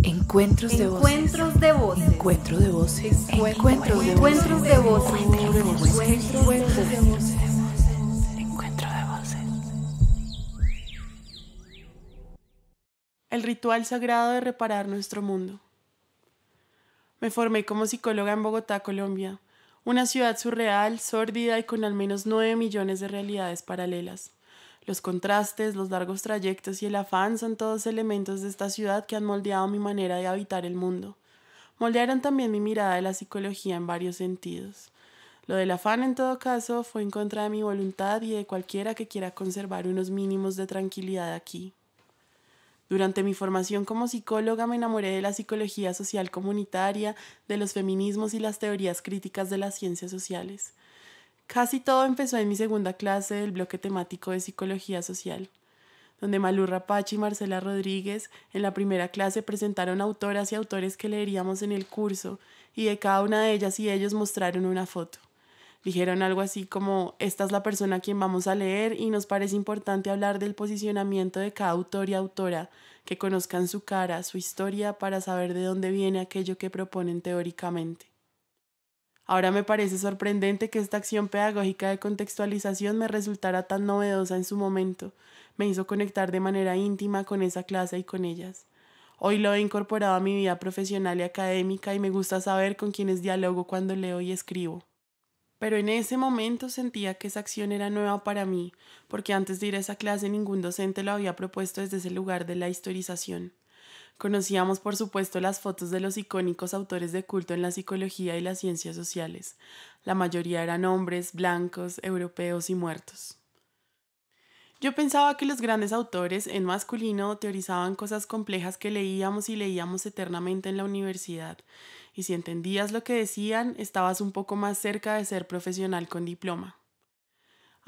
Encuentros de voces. Encuentros de voces. Encuentro de voces. Encuentros de voces. Encuentro de voces. Encuentro de voces. El ritual sagrado de reparar nuestro mundo. Me formé como psicóloga en Bogotá, Colombia, una ciudad surreal, sórdida y con al menos 9 millones de realidades paralelas. Los contrastes, los largos trayectos y el afán son todos elementos de esta ciudad que han moldeado mi manera de habitar el mundo. Moldearon también mi mirada de la psicología en varios sentidos. Lo del afán, en todo caso, fue en contra de mi voluntad y de cualquiera que quiera conservar unos mínimos de tranquilidad aquí. Durante mi formación como psicóloga me enamoré de la psicología social comunitaria, de los feminismos y las teorías críticas de las ciencias sociales. Casi todo empezó en mi segunda clase del bloque temático de psicología social, donde Malú Rapachi y Marcela Rodríguez en la primera clase presentaron autoras y autores que leeríamos en el curso, y de cada una de ellas y ellos mostraron una foto. Dijeron algo así como: esta es la persona a quien vamos a leer y nos parece importante hablar del posicionamiento de cada autor y autora, que conozcan su cara, su historia, para saber de dónde viene aquello que proponen teóricamente. Ahora me parece sorprendente que esta acción pedagógica de contextualización me resultara tan novedosa en su momento. Me hizo conectar de manera íntima con esa clase y con ellas. Hoy lo he incorporado a mi vida profesional y académica y me gusta saber con quiénes dialogo cuando leo y escribo. Pero en ese momento sentía que esa acción era nueva para mí, porque antes de ir a esa clase ningún docente lo había propuesto desde ese lugar de la historización. Conocíamos, por supuesto, las fotos de los icónicos autores de culto en la psicología y las ciencias sociales. La mayoría eran hombres, blancos, europeos y muertos. Yo pensaba que los grandes autores, en masculino, teorizaban cosas complejas que leíamos y leíamos eternamente en la universidad, y si entendías lo que decían, estabas un poco más cerca de ser profesional con diploma.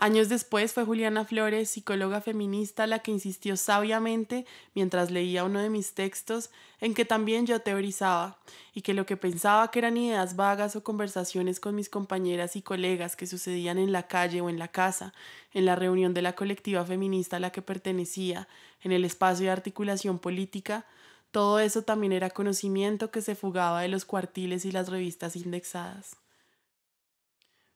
Años después fue Juliana Flores, psicóloga feminista, la que insistió sabiamente, mientras leía uno de mis textos, en que también yo teorizaba, y que lo que pensaba que eran ideas vagas o conversaciones con mis compañeras y colegas que sucedían en la calle o en la casa, en la reunión de la colectiva feminista a la que pertenecía, en el espacio de articulación política, todo eso también era conocimiento que se fugaba de los cuartiles y las revistas indexadas.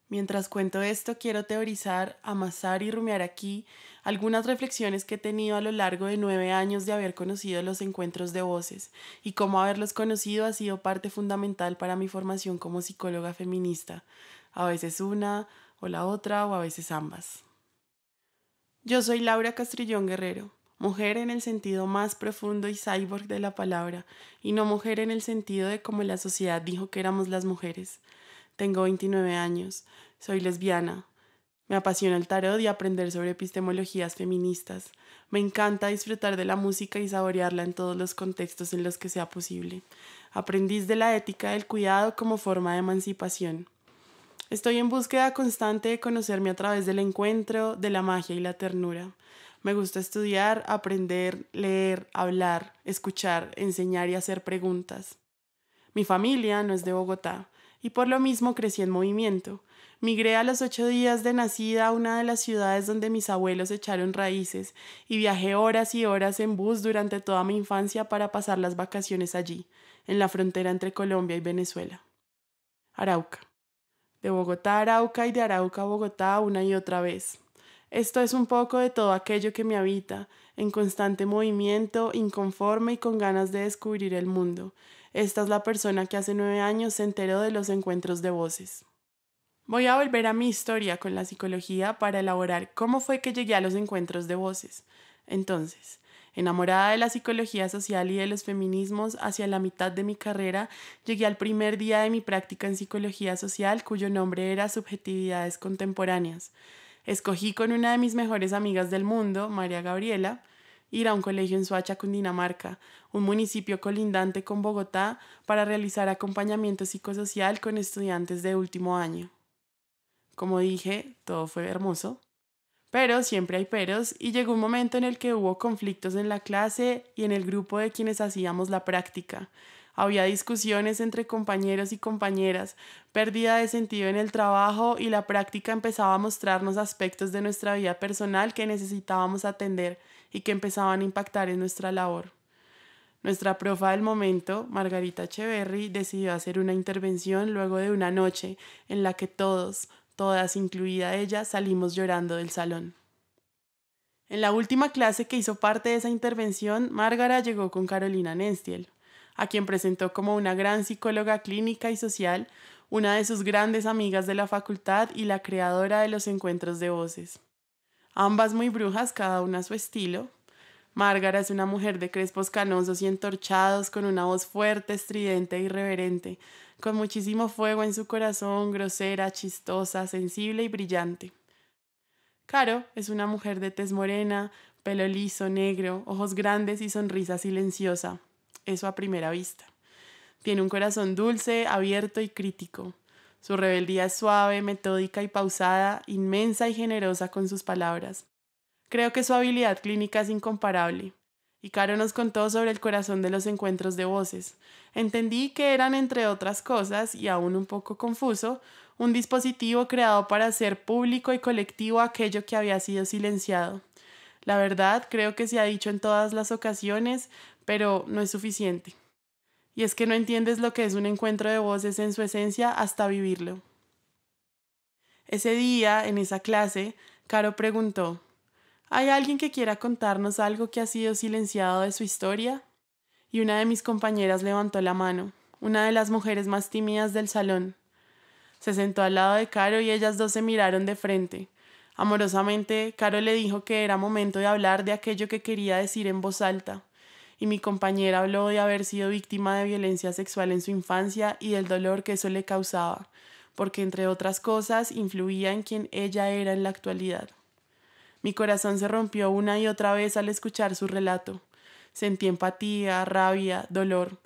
Mientras cuento esto, quiero teorizar, amasar y rumiar aquí algunas reflexiones que he tenido a lo largo de 9 años de haber conocido los encuentros de voces, y cómo haberlos conocido ha sido parte fundamental para mi formación como psicóloga feminista, a veces una o la otra o a veces ambas. Yo soy Laura Castrillón Guerrero, mujer en el sentido más profundo y cyborg de la palabra, y no mujer en el sentido de cómo la sociedad dijo que éramos las mujeres. Tengo 29 años, soy lesbiana. Me apasiona el tarot y aprender sobre epistemologías feministas. Me encanta disfrutar de la música y saborearla en todos los contextos en los que sea posible. Aprendiz de la ética del cuidado como forma de emancipación. Estoy en búsqueda constante de conocerme a través del encuentro, de la magia y la ternura. Me gusta estudiar, aprender, leer, hablar, escuchar, enseñar y hacer preguntas. Mi familia no es de Bogotá, y por lo mismo crecí en movimiento. Migré a los 8 días de nacida a una de las ciudades donde mis abuelos echaron raíces y viajé horas y horas en bus durante toda mi infancia para pasar las vacaciones allí, en la frontera entre Colombia y Venezuela. Arauca. De Bogotá a Arauca y de Arauca a Bogotá una y otra vez. Esto es un poco de todo aquello que me habita, en constante movimiento, inconforme y con ganas de descubrir el mundo. Esta es la persona que hace 9 años se enteró de los encuentros de voces. Voy a volver a mi historia con la psicología para elaborar cómo fue que llegué a los encuentros de voces. Entonces, enamorada de la psicología social y de los feminismos, hacia la mitad de mi carrera, llegué al primer día de mi práctica en psicología social, cuyo nombre era Subjetividades Contemporáneas. Escogí con una de mis mejores amigas del mundo, María Gabriela, ir a un colegio en Soacha, Cundinamarca, un municipio colindante con Bogotá, para realizar acompañamiento psicosocial con estudiantes de último año. Como dije, todo fue hermoso, pero siempre hay peros, y llegó un momento en el que hubo conflictos en la clase y en el grupo de quienes hacíamos la práctica. Había discusiones entre compañeros y compañeras, pérdida de sentido en el trabajo, y la práctica empezaba a mostrarnos aspectos de nuestra vida personal que necesitábamos atender y que empezaban a impactar en nuestra labor. Nuestra profa del momento, Margarita Echeverry, decidió hacer una intervención luego de una noche en la que todos, todas, incluida ella, salimos llorando del salón. En la última clase que hizo parte de esa intervención, Márgara llegó con Carolina Nenstiel, a quien presentó como una gran psicóloga clínica y social, una de sus grandes amigas de la facultad y la creadora de los encuentros de voces. Ambas muy brujas, cada una a su estilo. Márgara es una mujer de crespos canosos y entorchados, con una voz fuerte, estridente e irreverente, con muchísimo fuego en su corazón, grosera, chistosa, sensible y brillante. Caro es una mujer de tez morena, pelo liso, negro, ojos grandes y sonrisa silenciosa. Eso a primera vista. Tiene un corazón dulce, abierto y crítico. Su rebeldía es suave, metódica y pausada, inmensa y generosa con sus palabras. Creo que su habilidad clínica es incomparable. Y Caro nos contó sobre el corazón de los encuentros de voces. Entendí que eran, entre otras cosas, y aún un poco confuso, un dispositivo creado para hacer público y colectivo aquello que había sido silenciado. La verdad, creo que se ha dicho en todas las ocasiones, pero no es suficiente. Y es que no entiendes lo que es un encuentro de voces en su esencia hasta vivirlo. Ese día, en esa clase, Caro preguntó: ¿hay alguien que quiera contarnos algo que ha sido silenciado de su historia? Y una de mis compañeras levantó la mano, una de las mujeres más tímidas del salón. Se sentó al lado de Caro y ellas dos se miraron de frente. Amorosamente, Caro le dijo que era momento de hablar de aquello que quería decir en voz alta. Y mi compañera habló de haber sido víctima de violencia sexual en su infancia y del dolor que eso le causaba, porque entre otras cosas influía en quien ella era en la actualidad. Mi corazón se rompió una y otra vez al escuchar su relato. Sentí empatía, rabia, dolor,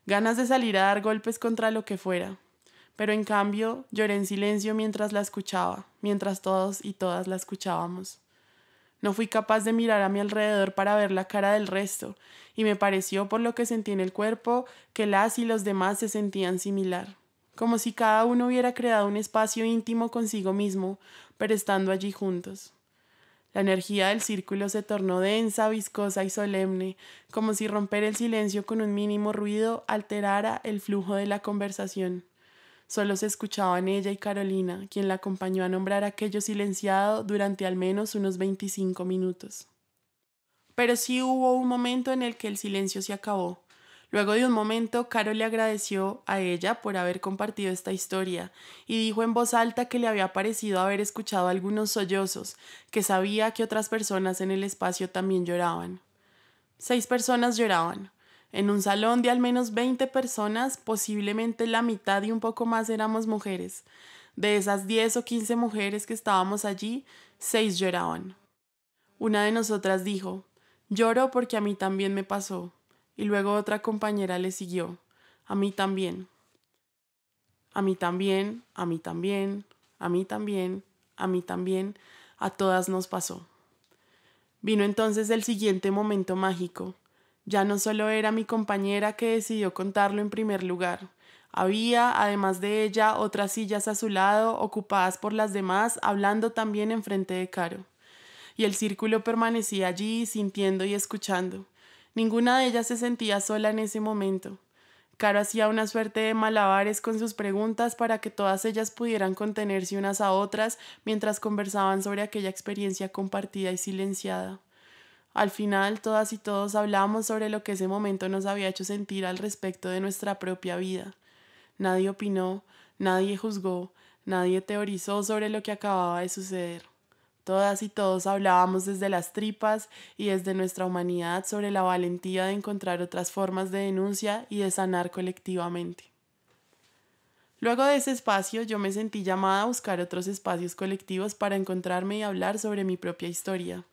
ganas de salir a dar golpes contra lo que fuera. Pero en cambio lloré en silencio mientras la escuchaba, mientras todos y todas la escuchábamos. No fui capaz de mirar a mi alrededor para ver la cara del resto, y me pareció, por lo que sentí en el cuerpo, que las y los demás se sentían similar, como si cada uno hubiera creado un espacio íntimo consigo mismo, pero estando allí juntos. La energía del círculo se tornó densa, viscosa y solemne, como si romper el silencio con un mínimo ruido alterara el flujo de la conversación. Solo se escuchaban ella y Carolina, quien la acompañó a nombrar aquello silenciado durante al menos unos 25 minutos. Pero sí hubo un momento en el que el silencio se acabó. Luego de un momento, Caro le agradeció a ella por haber compartido esta historia y dijo en voz alta que le había parecido haber escuchado algunos sollozos, que sabía que otras personas en el espacio también lloraban. 6 personas lloraban. En un salón de al menos 20 personas, posiblemente la mitad y un poco más éramos mujeres. De esas 10 o 15 mujeres que estábamos allí, 6 lloraban. Una de nosotras dijo: lloro porque a mí también me pasó. Y luego otra compañera le siguió: a mí también. A mí también, a mí también, a mí también, a mí también, a todas nos pasó. Vino entonces el siguiente momento mágico. Ya no solo era mi compañera que decidió contarlo en primer lugar. Había, además de ella, otras sillas a su lado, ocupadas por las demás, hablando también enfrente de Caro. Y el círculo permanecía allí, sintiendo y escuchando. Ninguna de ellas se sentía sola en ese momento. Caro hacía una suerte de malabares con sus preguntas para que todas ellas pudieran contenerse unas a otras mientras conversaban sobre aquella experiencia compartida y silenciada. Al final, todas y todos hablamos sobre lo que ese momento nos había hecho sentir al respecto de nuestra propia vida. Nadie opinó, nadie juzgó, nadie teorizó sobre lo que acababa de suceder. Todas y todos hablábamos desde las tripas y desde nuestra humanidad sobre la valentía de encontrar otras formas de denuncia y de sanar colectivamente. Luego de ese espacio, yo me sentí llamada a buscar otros espacios colectivos para encontrarme y hablar sobre mi propia historia.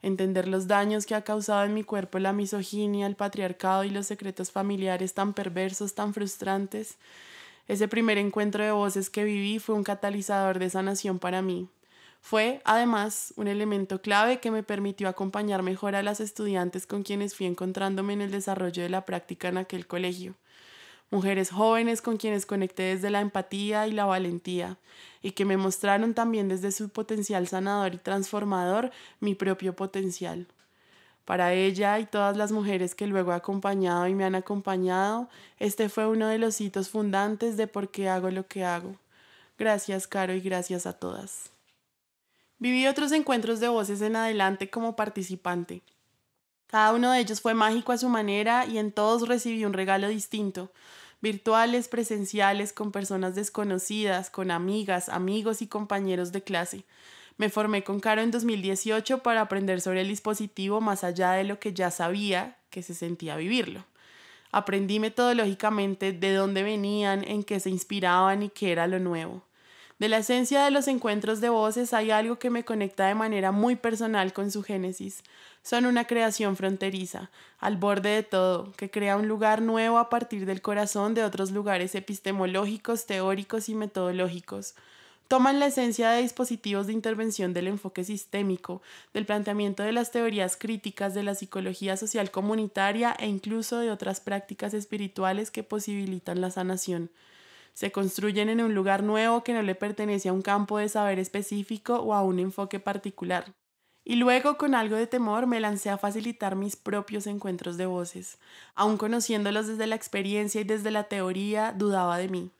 Entender los daños que ha causado en mi cuerpo la misoginia, el patriarcado y los secretos familiares tan perversos, tan frustrantes. Ese primer encuentro de voces que viví fue un catalizador de sanación para mí. Fue, además, un elemento clave que me permitió acompañar mejor a las estudiantes con quienes fui encontrándome en el desarrollo de la práctica en aquel colegio. Mujeres jóvenes con quienes conecté desde la empatía y la valentía, y que me mostraron también desde su potencial sanador y transformador mi propio potencial. Para ella y todas las mujeres que luego he acompañado y me han acompañado, este fue uno de los hitos fundantes de por qué hago lo que hago. Gracias, Caro, y gracias a todas. Viví otros encuentros de voces en adelante como participante. Cada uno de ellos fue mágico a su manera y en todos recibí un regalo distinto. Virtuales, presenciales, con personas desconocidas, con amigas, amigos y compañeros de clase. Me formé con Caro en 2018 para aprender sobre el dispositivo más allá de lo que ya sabía que se sentía vivirlo. Aprendí metodológicamente de dónde venían, en qué se inspiraban y qué era lo nuevo. De la esencia de los encuentros de voces hay algo que me conecta de manera muy personal con su génesis. Son una creación fronteriza, al borde de todo, que crea un lugar nuevo a partir del corazón de otros lugares epistemológicos, teóricos y metodológicos. Toman la esencia de dispositivos de intervención del enfoque sistémico, del planteamiento de las teorías críticas de la psicología social comunitaria e incluso de otras prácticas espirituales que posibilitan la sanación. Se construyen en un lugar nuevo que no le pertenece a un campo de saber específico o a un enfoque particular. Y luego, con algo de temor, me lancé a facilitar mis propios encuentros de voces. Aun conociéndolos desde la experiencia y desde la teoría, dudaba de mí.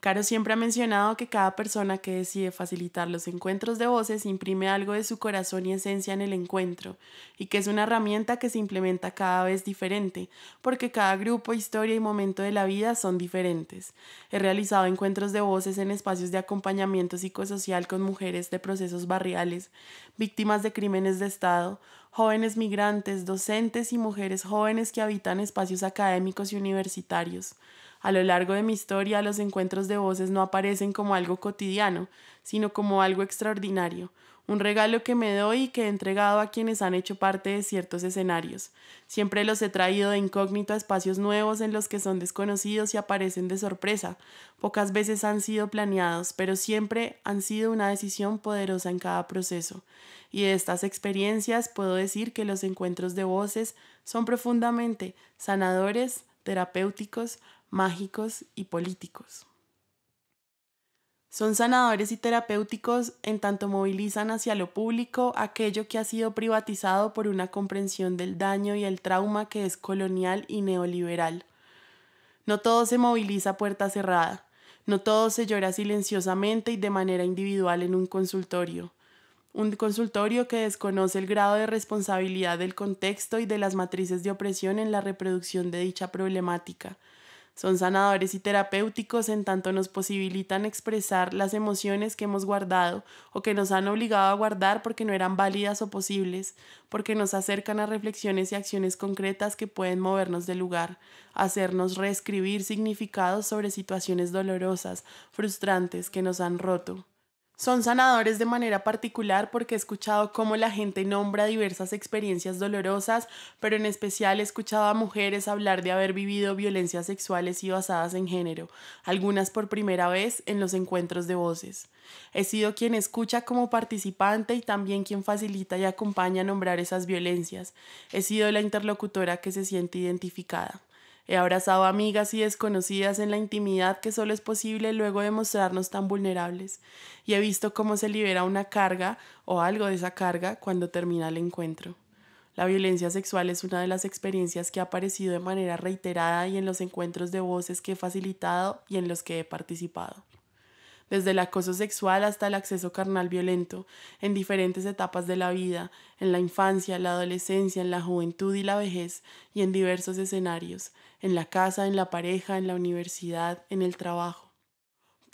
Caro siempre ha mencionado que cada persona que decide facilitar los encuentros de voces imprime algo de su corazón y esencia en el encuentro, y que es una herramienta que se implementa cada vez diferente, porque cada grupo, historia y momento de la vida son diferentes. He realizado encuentros de voces en espacios de acompañamiento psicosocial con mujeres de procesos barriales, víctimas de crímenes de Estado, jóvenes migrantes, docentes y mujeres jóvenes que habitan espacios académicos y universitarios. A lo largo de mi historia, los encuentros de voces no aparecen como algo cotidiano, sino como algo extraordinario, un regalo que me doy y que he entregado a quienes han hecho parte de ciertos escenarios. Siempre los he traído de incógnito a espacios nuevos en los que son desconocidos y aparecen de sorpresa. Pocas veces han sido planeados, pero siempre han sido una decisión poderosa en cada proceso. Y de estas experiencias puedo decir que los encuentros de voces son profundamente sanadores, terapéuticos, mágicos y políticos. Son sanadores y terapéuticos en tanto movilizan hacia lo público aquello que ha sido privatizado por una comprensión del daño y el trauma que es colonial y neoliberal. No todo se moviliza a puerta cerrada, no todo se llora silenciosamente y de manera individual en un consultorio que desconoce el grado de responsabilidad del contexto y de las matrices de opresión en la reproducción de dicha problemática. Son sanadores y terapéuticos en tanto nos posibilitan expresar las emociones que hemos guardado o que nos han obligado a guardar porque no eran válidas o posibles, porque nos acercan a reflexiones y acciones concretas que pueden movernos del lugar, hacernos reescribir significados sobre situaciones dolorosas, frustrantes que nos han roto. Son sanadores de manera particular porque he escuchado cómo la gente nombra diversas experiencias dolorosas, pero en especial he escuchado a mujeres hablar de haber vivido violencias sexuales y basadas en género, algunas por primera vez en los encuentros de voces. He sido quien escucha como participante y también quien facilita y acompaña a nombrar esas violencias. He sido la interlocutora que se siente identificada. He abrazado a amigas y desconocidas en la intimidad que solo es posible luego de mostrarnos tan vulnerables, y he visto cómo se libera una carga o algo de esa carga cuando termina el encuentro. La violencia sexual es una de las experiencias que ha aparecido de manera reiterada y en los encuentros de voces que he facilitado y en los que he participado. Desde el acoso sexual hasta el acceso carnal violento, en diferentes etapas de la vida, en la infancia, la adolescencia, en la juventud y la vejez, y en diversos escenarios, en la casa, en la pareja, en la universidad, en el trabajo.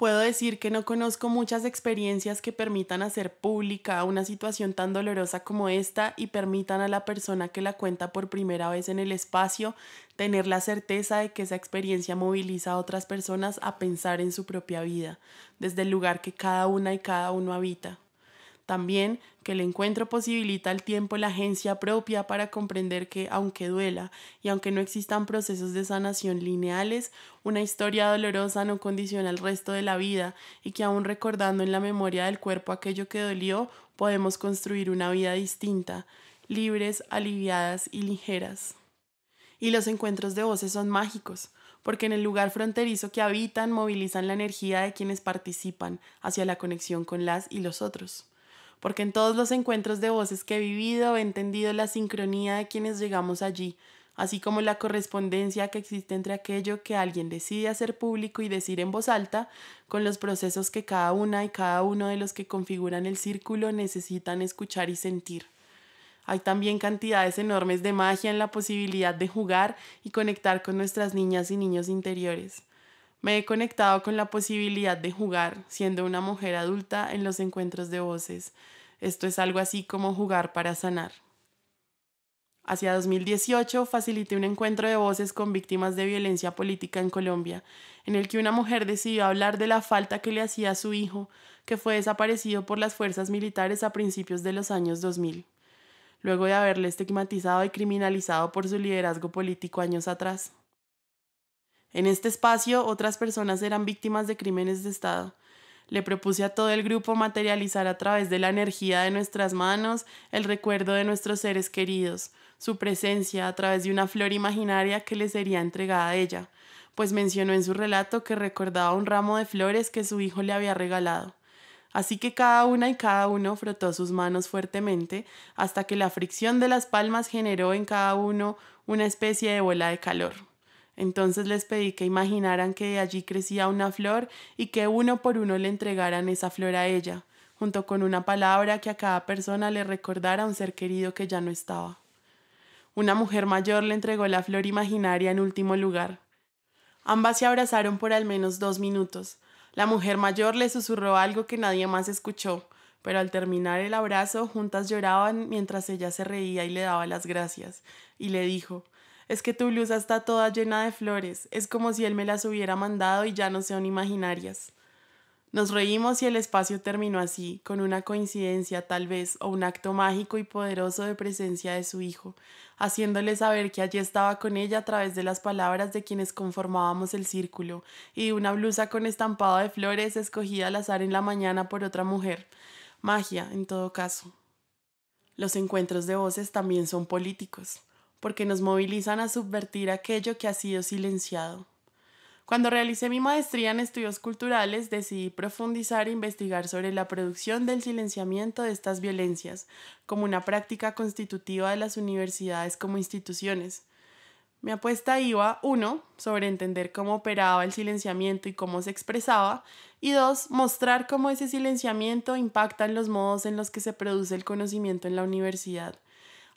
Puedo decir que no conozco muchas experiencias que permitan hacer pública una situación tan dolorosa como esta y permitan a la persona que la cuenta por primera vez en el espacio tener la certeza de que esa experiencia moviliza a otras personas a pensar en su propia vida, desde el lugar que cada una y cada uno habita. También que el encuentro posibilita al tiempo la agencia propia para comprender que, aunque duela y aunque no existan procesos de sanación lineales, una historia dolorosa no condiciona el resto de la vida y que aún recordando en la memoria del cuerpo aquello que dolió, podemos construir una vida distinta, libres, aliviadas y ligeras. Y los encuentros de voces son mágicos, porque en el lugar fronterizo que habitan movilizan la energía de quienes participan hacia la conexión con las y los otros. porque en todos los encuentros de voces que he vivido he entendido la sincronía de quienes llegamos allí, así como la correspondencia que existe entre aquello que alguien decide hacer público y decir en voz alta, con los procesos que cada una y cada uno de los que configuran el círculo necesitan escuchar y sentir. Hay también cantidades enormes de magia en la posibilidad de jugar y conectar con nuestras niñas y niños interiores. Me he conectado con la posibilidad de jugar, siendo una mujer adulta, en los encuentros de voces. Esto es algo así como jugar para sanar. Hacia 2018 facilité un encuentro de voces con víctimas de violencia política en Colombia, en el que una mujer decidió hablar de la falta que le hacía a su hijo, que fue desaparecido por las fuerzas militares a principios de los años 2000. Luego de haberle estigmatizado y criminalizado por su liderazgo político años atrás. En este espacio, otras personas eran víctimas de crímenes de Estado. Le propuse a todo el grupo materializar a través de la energía de nuestras manos el recuerdo de nuestros seres queridos, su presencia a través de una flor imaginaria que le sería entregada a ella, pues mencionó en su relato que recordaba un ramo de flores que su hijo le había regalado. Así que cada una y cada uno frotó sus manos fuertemente hasta que la fricción de las palmas generó en cada uno una especie de bola de calor. Entonces les pedí que imaginaran que de allí crecía una flor y que uno por uno le entregaran esa flor a ella, junto con una palabra que a cada persona le recordara a un ser querido que ya no estaba. Una mujer mayor le entregó la flor imaginaria en último lugar. Ambas se abrazaron por al menos 2 minutos. La mujer mayor le susurró algo que nadie más escuchó, pero al terminar el abrazo, juntas lloraban mientras ella se reía y le daba las gracias, y le dijo: «Es que tu blusa está toda llena de flores, es como si él me las hubiera mandado y ya no son imaginarias». Nos reímos y el espacio terminó así, con una coincidencia tal vez, o un acto mágico y poderoso de presencia de su hijo, haciéndole saber que allí estaba con ella a través de las palabras de quienes conformábamos el círculo, y de una blusa con estampado de flores escogida al azar en la mañana por otra mujer. Magia, en todo caso. Los encuentros de voces también son políticos, porque nos movilizan a subvertir aquello que ha sido silenciado. Cuando realicé mi maestría en estudios culturales, decidí profundizar e investigar sobre la producción del silenciamiento de estas violencias, como una práctica constitutiva de las universidades como instituciones. Mi apuesta iba, 1, sobre entender cómo operaba el silenciamiento y cómo se expresaba, y 2, mostrar cómo ese silenciamiento impacta en los modos en los que se produce el conocimiento en la universidad.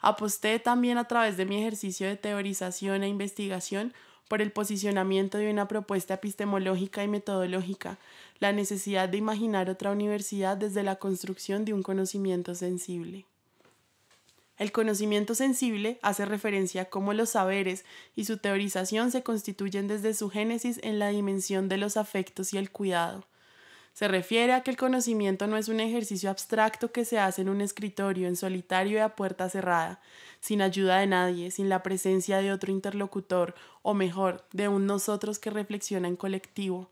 Aposté también a través de mi ejercicio de teorización e investigación por el posicionamiento de una propuesta epistemológica y metodológica, la necesidad de imaginar otra universidad desde la construcción de un conocimiento sensible. El conocimiento sensible hace referencia a cómo los saberes y su teorización se constituyen desde su génesis en la dimensión de los afectos y el cuidado. Se refiere a que el conocimiento no es un ejercicio abstracto que se hace en un escritorio, en solitario y a puerta cerrada, sin ayuda de nadie, sin la presencia de otro interlocutor, o mejor, de un nosotros que reflexiona en colectivo.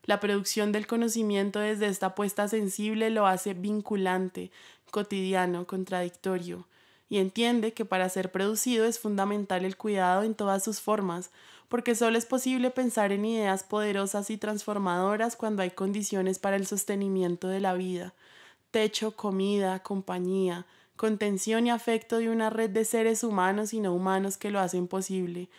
La producción del conocimiento desde esta apuesta sensible lo hace vinculante, cotidiano, contradictorio, y entiende que para ser producido es fundamental el cuidado en todas sus formas, porque solo es posible pensar en ideas poderosas y transformadoras cuando hay condiciones para el sostenimiento de la vida, techo, comida, compañía, contención y afecto de una red de seres humanos y no humanos que lo hacen posible.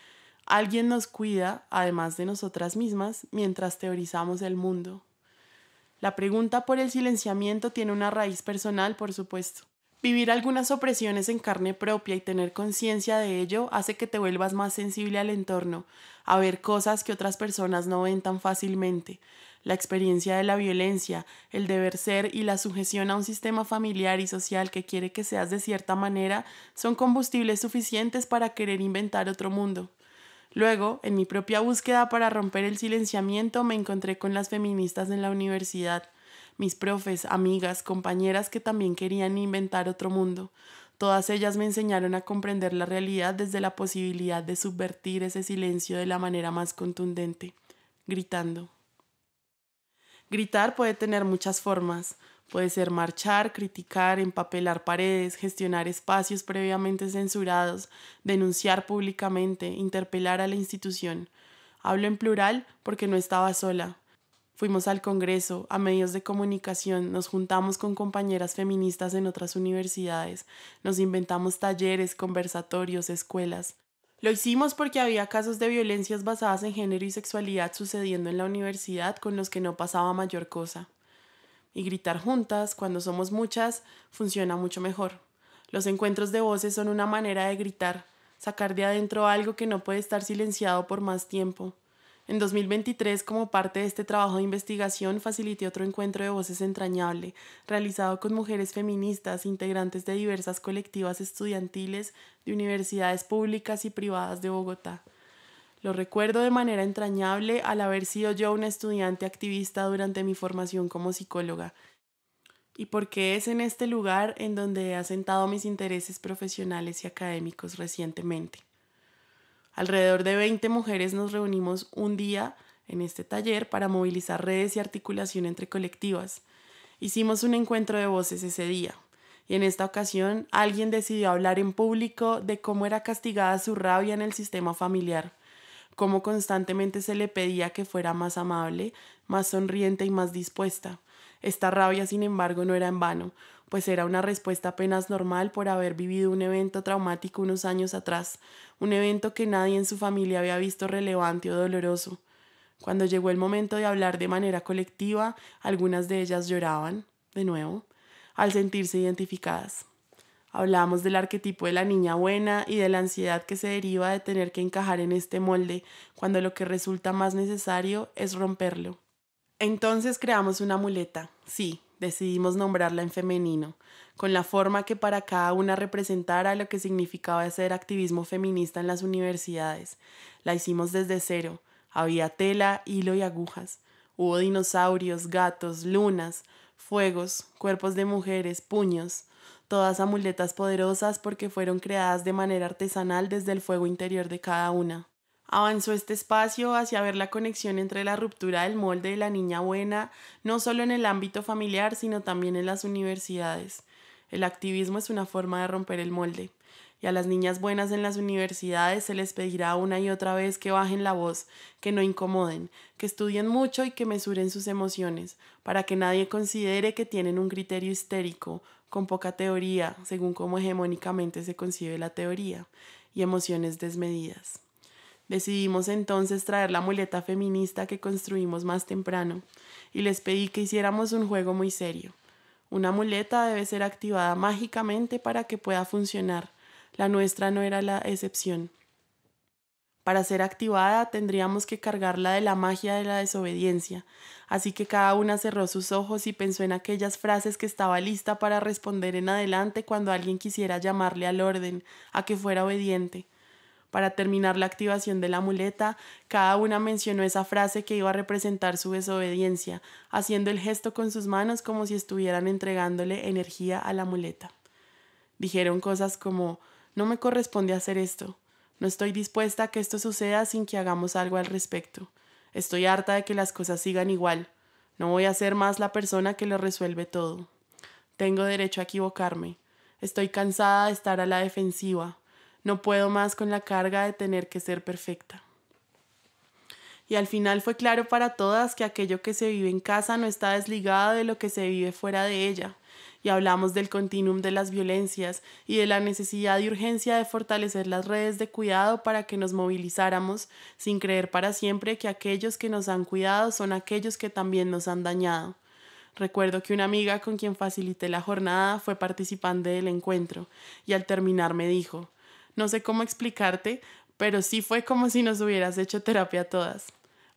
Alguien nos cuida, además de nosotras mismas, mientras teorizamos el mundo. La pregunta por el silenciamiento tiene una raíz personal, por supuesto. Vivir algunas opresiones en carne propia y tener conciencia de ello hace que te vuelvas más sensible al entorno, a ver cosas que otras personas no ven tan fácilmente. La experiencia de la violencia, el deber ser y la sujeción a un sistema familiar y social que quiere que seas de cierta manera son combustibles suficientes para querer inventar otro mundo. Luego, en mi propia búsqueda para romper el silenciamiento, me encontré con las feministas en la universidad. Mis profes, amigas, compañeras que también querían inventar otro mundo. Todas ellas me enseñaron a comprender la realidad desde la posibilidad de subvertir ese silencio de la manera más contundente, gritando. Gritar puede tener muchas formas. Puede ser marchar, criticar, empapelar paredes, gestionar espacios previamente censurados, denunciar públicamente, interpelar a la institución. Hablo en plural porque no estaba sola. Fuimos al Congreso, a medios de comunicación, nos juntamos con compañeras feministas en otras universidades, nos inventamos talleres, conversatorios, escuelas. Lo hicimos porque había casos de violencias basadas en género y sexualidad sucediendo en la universidad con los que no pasaba mayor cosa. Y gritar juntas, cuando somos muchas, funciona mucho mejor. Los encuentros de voces son una manera de gritar, sacar de adentro algo que no puede estar silenciado por más tiempo. En 2023, como parte de este trabajo de investigación, facilité otro encuentro de voces entrañable, realizado con mujeres feministas, integrantes de diversas colectivas estudiantiles de universidades públicas y privadas de Bogotá. Lo recuerdo de manera entrañable al haber sido yo una estudiante activista durante mi formación como psicóloga, y porque es en este lugar en donde he asentado mis intereses profesionales y académicos recientemente. Alrededor de 20 mujeres nos reunimos un día en este taller para movilizar redes y articulación entre colectivas. Hicimos un encuentro de voces ese día, y en esta ocasión alguien decidió hablar en público de cómo era castigada su rabia en el sistema familiar, cómo constantemente se le pedía que fuera más amable, más sonriente y más dispuesta. Esta rabia, sin embargo, no era en vano, pues era una respuesta apenas normal por haber vivido un evento traumático unos años atrás, un evento que nadie en su familia había visto relevante o doloroso. Cuando llegó el momento de hablar de manera colectiva, algunas de ellas lloraban, de nuevo, al sentirse identificadas. Hablamos del arquetipo de la niña buena y de la ansiedad que se deriva de tener que encajar en este molde, cuando lo que resulta más necesario es romperlo. Entonces creamos una muleta, sí, decidimos nombrarla en femenino, con la forma que para cada una representara lo que significaba hacer activismo feminista en las universidades. La hicimos desde cero, había tela, hilo y agujas, hubo dinosaurios, gatos, lunas, fuegos, cuerpos de mujeres, puños, todas amuletas poderosas porque fueron creadas de manera artesanal desde el fuego interior de cada una. Avanzó este espacio hacia ver la conexión entre la ruptura del molde de la niña buena, no solo en el ámbito familiar, sino también en las universidades. El activismo es una forma de romper el molde, y a las niñas buenas en las universidades se les pedirá una y otra vez que bajen la voz, que no incomoden, que estudien mucho y que mesuren sus emociones, para que nadie considere que tienen un criterio histérico, con poca teoría, según cómo hegemónicamente se concibe la teoría, y emociones desmedidas. Decidimos entonces traer la muleta feminista que construimos más temprano y les pedí que hiciéramos un juego muy serio. Una muleta debe ser activada mágicamente para que pueda funcionar. La nuestra no era la excepción. Para ser activada tendríamos que cargarla de la magia de la desobediencia, así que cada una cerró sus ojos y pensó en aquellas frases que estaba lista para responder en adelante cuando alguien quisiera llamarle al orden, a que fuera obediente. Para terminar la activación de la muleta, cada una mencionó esa frase que iba a representar su desobediencia, haciendo el gesto con sus manos como si estuvieran entregándole energía a la muleta. Dijeron cosas como: no me corresponde hacer esto, no estoy dispuesta a que esto suceda sin que hagamos algo al respecto, estoy harta de que las cosas sigan igual, no voy a ser más la persona que lo resuelve todo, tengo derecho a equivocarme, estoy cansada de estar a la defensiva, no puedo más con la carga de tener que ser perfecta. Y al final fue claro para todas que aquello que se vive en casa no está desligado de lo que se vive fuera de ella. Y hablamos del continuum de las violencias y de la necesidad y urgencia de fortalecer las redes de cuidado para que nos movilizáramos sin creer para siempre que aquellos que nos han cuidado son aquellos que también nos han dañado. Recuerdo que una amiga con quien facilité la jornada fue participante del encuentro y al terminar me dijo: no sé cómo explicarte, pero sí fue como si nos hubieras hecho terapia todas.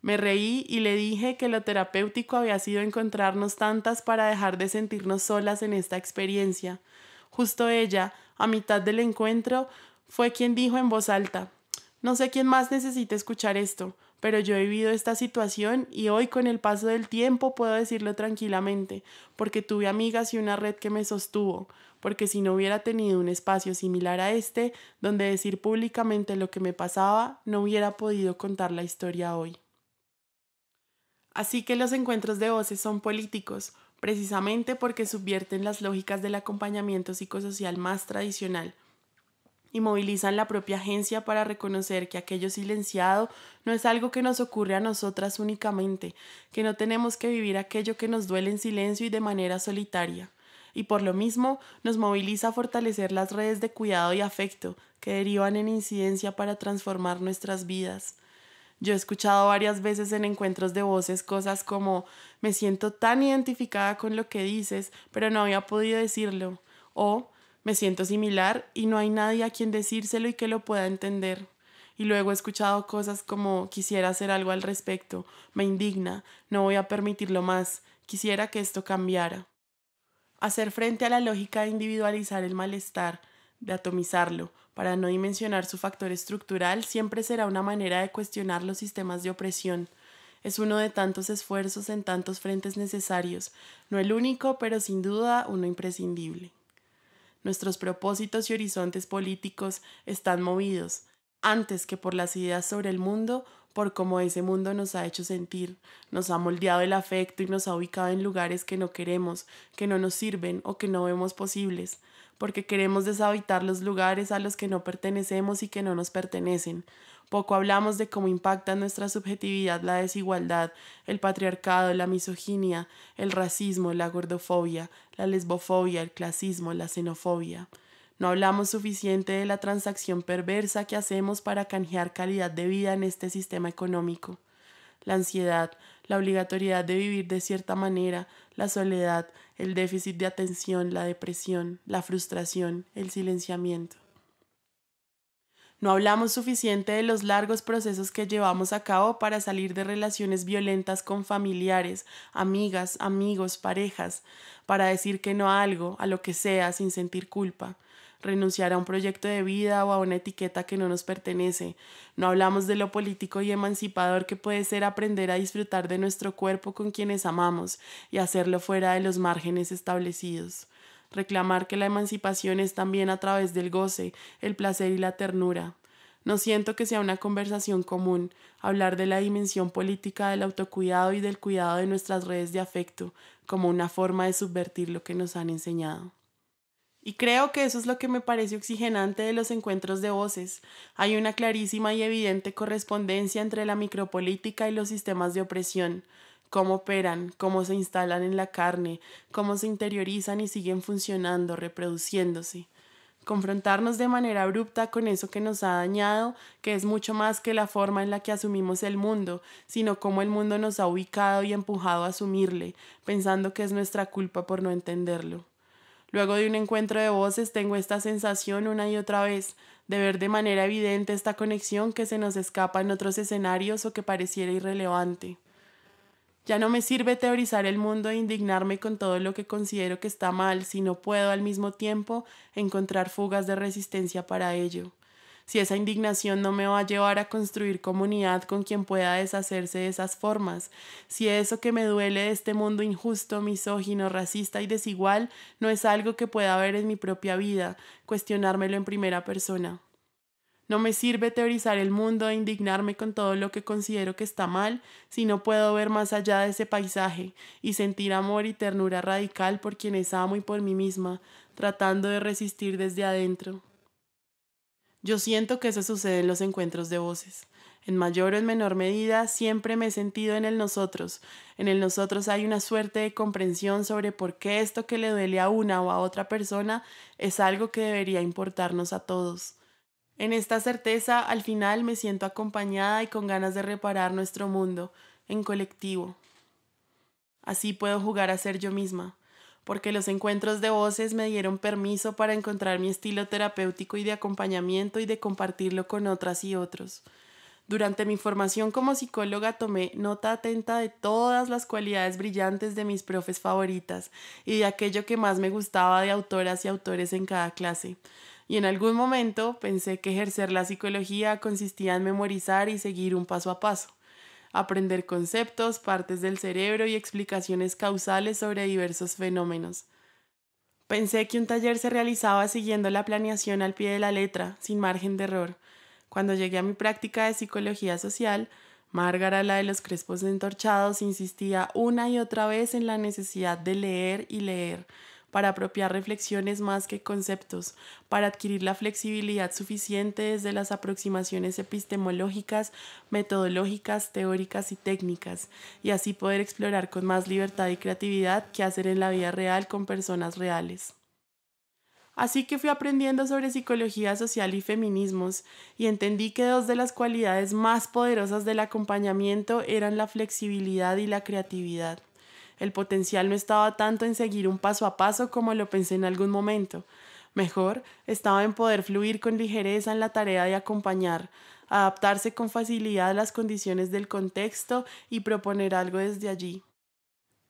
Me reí y le dije que lo terapéutico había sido encontrarnos tantas para dejar de sentirnos solas en esta experiencia. Justo ella, a mitad del encuentro, fue quien dijo en voz alta: no sé quién más necesita escuchar esto, pero yo he vivido esta situación y hoy con el paso del tiempo puedo decirlo tranquilamente, porque tuve amigas y una red que me sostuvo, porque si no hubiera tenido un espacio similar a este, donde decir públicamente lo que me pasaba, no hubiera podido contar la historia hoy. Así que los encuentros de voces son políticos, precisamente porque subvierten las lógicas del acompañamiento psicosocial más tradicional. y movilizan la propia agencia para reconocer que aquello silenciado no es algo que nos ocurre a nosotras únicamente, que no tenemos que vivir aquello que nos duele en silencio y de manera solitaria. Y por lo mismo nos moviliza a fortalecer las redes de cuidado y afecto que derivan en incidencia para transformar nuestras vidas. Yo he escuchado varias veces en encuentros de voces cosas como «me siento tan identificada con lo que dices, pero no había podido decirlo», o «me siento similar y no hay nadie a quien decírselo y que lo pueda entender». Y luego he escuchado cosas como «quisiera hacer algo al respecto, me indigna, no voy a permitirlo más, quisiera que esto cambiara». Hacer frente a la lógica de individualizar el malestar, de atomizarlo, para no dimensionar su factor estructural, siempre será una manera de cuestionar los sistemas de opresión. Es uno de tantos esfuerzos en tantos frentes necesarios, no el único, pero sin duda uno imprescindible. Nuestros propósitos y horizontes políticos están movidos, antes que por las ideas sobre el mundo, por cómo ese mundo nos ha hecho sentir, nos ha moldeado el afecto y nos ha ubicado en lugares que no queremos, que no nos sirven o que no vemos posibles, porque queremos deshabitar los lugares a los que no pertenecemos y que no nos pertenecen. Poco hablamos de cómo impacta en nuestra subjetividad la desigualdad, el patriarcado, la misoginia, el racismo, la gordofobia, la lesbofobia, el clasismo, la xenofobia. No hablamos suficiente de la transacción perversa que hacemos para canjear calidad de vida en este sistema económico. La ansiedad, la obligatoriedad de vivir de cierta manera, la soledad, el déficit de atención, la depresión, la frustración, el silenciamiento. No hablamos suficiente de los largos procesos que llevamos a cabo para salir de relaciones violentas con familiares, amigas, amigos, parejas, para decir que no a algo, a lo que sea, sin sentir culpa. Renunciar a un proyecto de vida o a una etiqueta que no nos pertenece. No hablamos de lo político y emancipador que puede ser aprender a disfrutar de nuestro cuerpo con quienes amamos y hacerlo fuera de los márgenes establecidos. Reclamar que la emancipación es también a través del goce, el placer y la ternura. No siento que sea una conversación común hablar de la dimensión política del autocuidado y del cuidado de nuestras redes de afecto como una forma de subvertir lo que nos han enseñado. Y creo que eso es lo que me parece oxigenante de los encuentros de voces. Hay una clarísima y evidente correspondencia entre la micropolítica y los sistemas de opresión. Cómo operan, cómo se instalan en la carne, cómo se interiorizan y siguen funcionando, reproduciéndose. Confrontarnos de manera abrupta con eso que nos ha dañado, que es mucho más que la forma en la que asumimos el mundo, sino cómo el mundo nos ha ubicado y empujado a asumirle, pensando que es nuestra culpa por no entenderlo. Luego de un encuentro de voces tengo esta sensación una y otra vez de ver de manera evidente esta conexión que se nos escapa en otros escenarios o que pareciera irrelevante. Ya no me sirve teorizar el mundo e indignarme con todo lo que considero que está mal si no puedo al mismo tiempo encontrar fugas de resistencia para ello. Si esa indignación no me va a llevar a construir comunidad con quien pueda deshacerse de esas formas, si eso que me duele de este mundo injusto, misógino, racista y desigual no es algo que pueda ver en mi propia vida, cuestionármelo en primera persona. No me sirve teorizar el mundo e indignarme con todo lo que considero que está mal si no puedo ver más allá de ese paisaje y sentir amor y ternura radical por quienes amo y por mí misma, tratando de resistir desde adentro. Yo siento que eso sucede en los encuentros de voces. En mayor o en menor medida, siempre me he sentido en el nosotros. En el nosotros hay una suerte de comprensión sobre por qué esto que le duele a una o a otra persona es algo que debería importarnos a todos. En esta certeza, al final me siento acompañada y con ganas de reparar nuestro mundo, en colectivo. Así puedo jugar a ser yo misma, porque los encuentros de voces me dieron permiso para encontrar mi estilo terapéutico y de acompañamiento y de compartirlo con otras y otros. Durante mi formación como psicóloga tomé nota atenta de todas las cualidades brillantes de mis profes favoritas y de aquello que más me gustaba de autoras y autores en cada clase. Y en algún momento pensé que ejercer la psicología consistía en memorizar y seguir un paso a paso, aprender conceptos, partes del cerebro y explicaciones causales sobre diversos fenómenos. Pensé que un taller se realizaba siguiendo la planeación al pie de la letra, sin margen de error. Cuando llegué a mi práctica de psicología social, Márgara, la de los crespos entorchados, insistía una y otra vez en la necesidad de leer y leer, para apropiar reflexiones más que conceptos, para adquirir la flexibilidad suficiente desde las aproximaciones epistemológicas, metodológicas, teóricas y técnicas, y así poder explorar con más libertad y creatividad qué hacer en la vida real con personas reales. Así que fui aprendiendo sobre psicología social y feminismos y entendí que dos de las cualidades más poderosas del acompañamiento eran la flexibilidad y la creatividad. El potencial no estaba tanto en seguir un paso a paso como lo pensé en algún momento. Mejor estaba en poder fluir con ligereza en la tarea de acompañar, adaptarse con facilidad a las condiciones del contexto y proponer algo desde allí.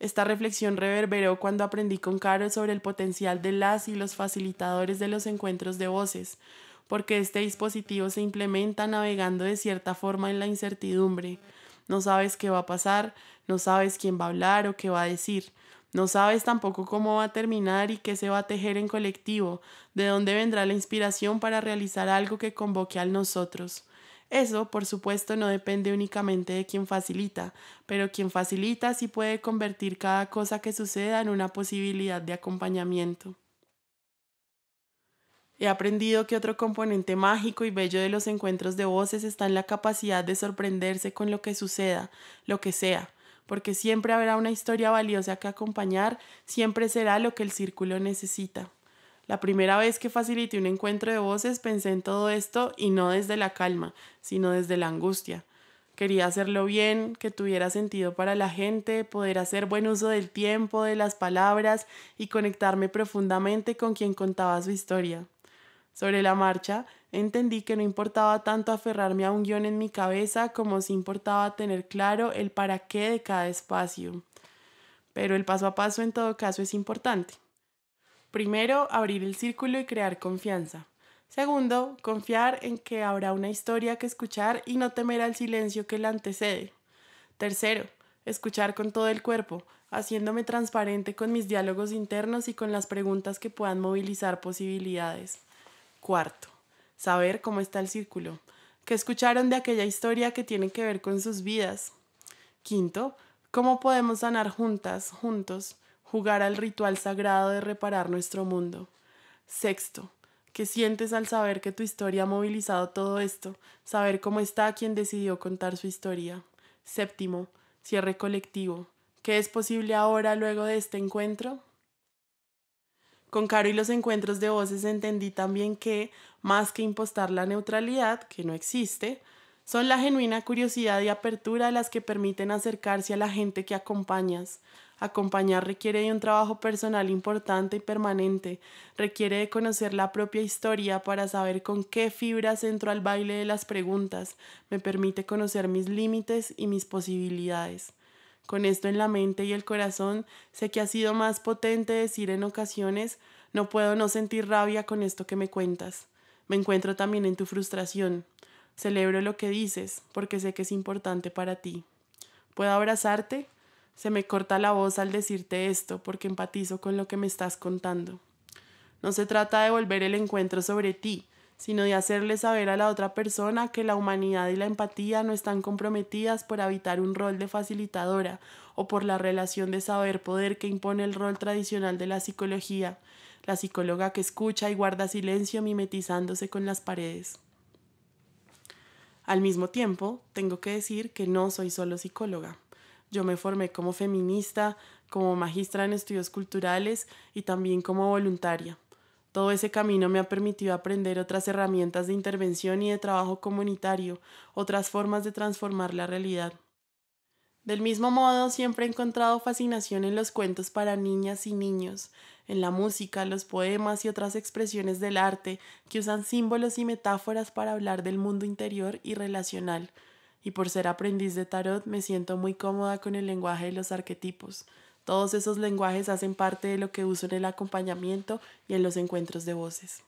Esta reflexión reverberó cuando aprendí con Caro sobre el potencial de las y los facilitadores de los encuentros de voces, porque este dispositivo se implementa navegando de cierta forma en la incertidumbre. No sabes qué va a pasar, no sabes quién va a hablar o qué va a decir, no sabes tampoco cómo va a terminar y qué se va a tejer en colectivo, de dónde vendrá la inspiración para realizar algo que convoque al nosotros. Eso, por supuesto, no depende únicamente de quien facilita, pero quien facilita sí puede convertir cada cosa que suceda en una posibilidad de acompañamiento. He aprendido que otro componente mágico y bello de los encuentros de voces está en la capacidad de sorprenderse con lo que suceda, lo que sea, porque siempre habrá una historia valiosa que acompañar, siempre será lo que el círculo necesita. La primera vez que facilité un encuentro de voces pensé en todo esto y no desde la calma, sino desde la angustia. Quería hacerlo bien, que tuviera sentido para la gente, poder hacer buen uso del tiempo, de las palabras y conectarme profundamente con quien contaba su historia. Sobre la marcha, entendí que no importaba tanto aferrarme a un guión en mi cabeza como sí importaba tener claro el para qué de cada espacio. Pero el paso a paso en todo caso es importante. Primero, abrir el círculo y crear confianza. Segundo, confiar en que habrá una historia que escuchar y no temer al silencio que la antecede. Tercero, escuchar con todo el cuerpo, haciéndome transparente con mis diálogos internos y con las preguntas que puedan movilizar posibilidades. Cuarto, saber cómo está el círculo, qué escucharon de aquella historia que tiene que ver con sus vidas. Quinto, cómo podemos sanar juntas, juntos, jugar al ritual sagrado de reparar nuestro mundo. Sexto, ¿qué sientes al saber que tu historia ha movilizado todo esto? Saber cómo está quien decidió contar su historia. Séptimo, cierre colectivo. ¿Qué es posible ahora luego de este encuentro? Con Caro y los encuentros de voces entendí también que, más que impostar la neutralidad, que no existe, son la genuina curiosidad y apertura las que permiten acercarse a la gente que acompañas. Acompañar requiere de un trabajo personal importante y permanente, requiere de conocer la propia historia para saber con qué fibras entro al baile de las preguntas, me permite conocer mis límites y mis posibilidades. Con esto en la mente y el corazón, sé que ha sido más potente decir en ocasiones, no puedo no sentir rabia con esto que me cuentas. Me encuentro también en tu frustración. Celebro lo que dices, porque sé que es importante para ti. ¿Puedo abrazarte? Se me corta la voz al decirte esto, porque empatizo con lo que me estás contando. No se trata de volver el encuentro sobre ti, sino de hacerle saber a la otra persona que la humanidad y la empatía no están comprometidas por habitar un rol de facilitadora o por la relación de saber-poder que impone el rol tradicional de la psicología, la psicóloga que escucha y guarda silencio mimetizándose con las paredes. Al mismo tiempo, tengo que decir que no soy solo psicóloga. Yo me formé como feminista, como magistra en estudios culturales y también como voluntaria. Todo ese camino me ha permitido aprender otras herramientas de intervención y de trabajo comunitario, otras formas de transformar la realidad. Del mismo modo, siempre he encontrado fascinación en los cuentos para niñas y niños, en la música, los poemas y otras expresiones del arte que usan símbolos y metáforas para hablar del mundo interior y relacional. Y por ser aprendiz de tarot me siento muy cómoda con el lenguaje de los arquetipos. Todos esos lenguajes hacen parte de lo que uso en el acompañamiento y en los encuentros de voces.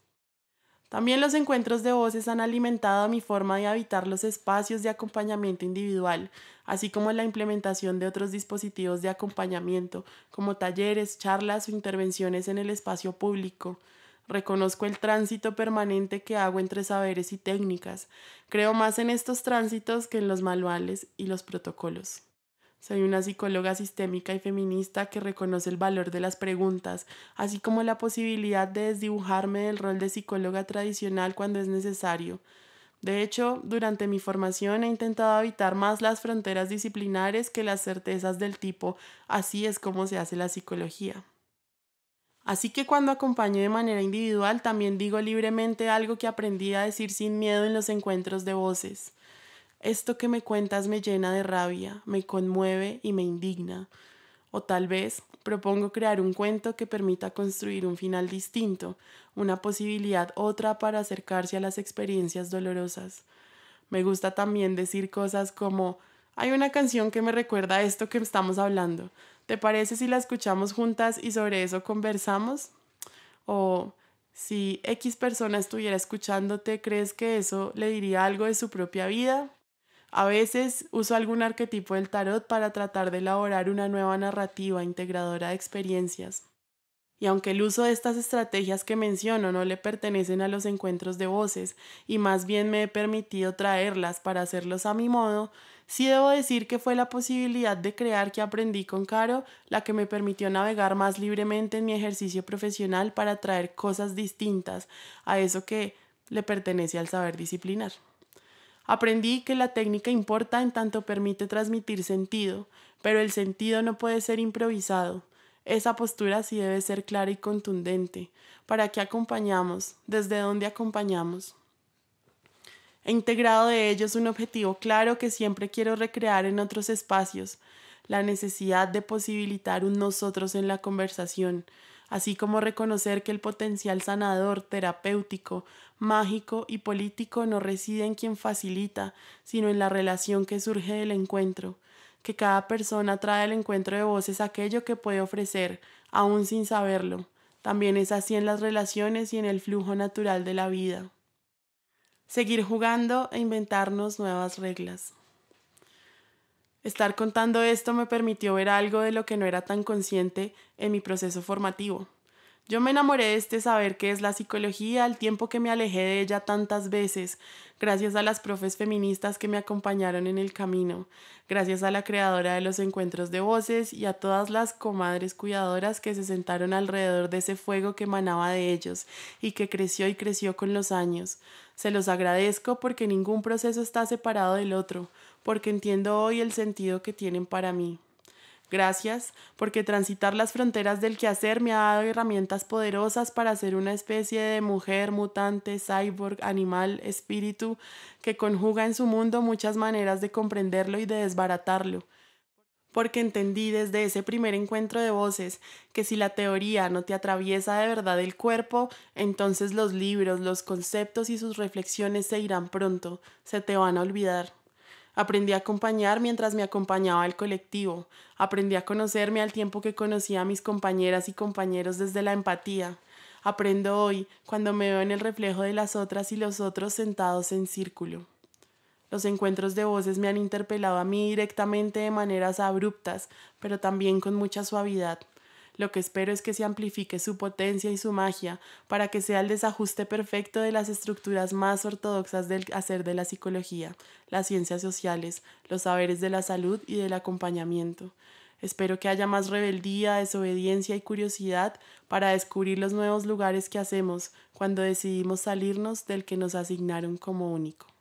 También los encuentros de voces han alimentado mi forma de habitar los espacios de acompañamiento individual, así como la implementación de otros dispositivos de acompañamiento, como talleres, charlas o intervenciones en el espacio público. Reconozco el tránsito permanente que hago entre saberes y técnicas. Creo más en estos tránsitos que en los manuales y los protocolos. Soy una psicóloga sistémica y feminista que reconoce el valor de las preguntas, así como la posibilidad de desdibujarme del rol de psicóloga tradicional cuando es necesario. De hecho, durante mi formación he intentado evitar más las fronteras disciplinares que las certezas del tipo así es como se hace la psicología. Así que cuando acompaño de manera individual también digo libremente algo que aprendí a decir sin miedo en los encuentros de voces. Esto que me cuentas me llena de rabia, me conmueve y me indigna. O tal vez propongo crear un cuento que permita construir un final distinto, una posibilidad otra para acercarse a las experiencias dolorosas. Me gusta también decir cosas como, hay una canción que me recuerda a esto que estamos hablando. ¿Te parece si la escuchamos juntas y sobre eso conversamos? O, si X persona estuviera escuchándote, ¿crees que eso le diría algo de su propia vida? A veces uso algún arquetipo del tarot para tratar de elaborar una nueva narrativa integradora de experiencias. Y aunque el uso de estas estrategias que menciono no le pertenecen a los encuentros de voces y más bien me he permitido traerlas para hacerlos a mi modo, sí debo decir que fue la posibilidad de crear que aprendí con Caro la que me permitió navegar más libremente en mi ejercicio profesional para traer cosas distintas a eso que le pertenece al saber disciplinar. Aprendí que la técnica importa en tanto permite transmitir sentido, pero el sentido no puede ser improvisado. Esa postura sí debe ser clara y contundente. ¿Para qué acompañamos? ¿Desde dónde acompañamos? He integrado de ellos un objetivo claro que siempre quiero recrear en otros espacios, la necesidad de posibilitar un nosotros en la conversación, así como reconocer que el potencial sanador, terapéutico, mágico y político no reside en quien facilita, sino en la relación que surge del encuentro, que cada persona trae al encuentro de voces aquello que puede ofrecer, aún sin saberlo. También es así en las relaciones y en el flujo natural de la vida. Seguir jugando e inventarnos nuevas reglas. Estar contando esto me permitió ver algo de lo que no era tan consciente en mi proceso formativo. Yo me enamoré de este saber qué es la psicología al tiempo que me alejé de ella tantas veces, gracias a las profes feministas que me acompañaron en el camino, gracias a la creadora de los encuentros de voces y a todas las comadres cuidadoras que se sentaron alrededor de ese fuego que emanaba de ellos y que creció y creció con los años. Se los agradezco porque ningún proceso está separado del otro, porque entiendo hoy el sentido que tienen para mí. Gracias, porque transitar las fronteras del quehacer me ha dado herramientas poderosas para ser una especie de mujer mutante, cyborg, animal, espíritu, que conjuga en su mundo muchas maneras de comprenderlo y de desbaratarlo. Porque entendí desde ese primer encuentro de voces que si la teoría no te atraviesa de verdad el cuerpo, entonces los libros, los conceptos y sus reflexiones se irán pronto, se te van a olvidar. Aprendí a acompañar mientras me acompañaba el colectivo. Aprendí a conocerme al tiempo que conocía a mis compañeras y compañeros desde la empatía. Aprendo hoy cuando me veo en el reflejo de las otras y los otros sentados en círculo. Los encuentros de voces me han interpelado a mí directamente de maneras abruptas, pero también con mucha suavidad. Lo que espero es que se amplifique su potencia y su magia para que sea el desajuste perfecto de las estructuras más ortodoxas del hacer de la psicología, las ciencias sociales, los saberes de la salud y del acompañamiento. Espero que haya más rebeldía, desobediencia y curiosidad para descubrir los nuevos lugares que hacemos cuando decidimos salirnos del que nos asignaron como único.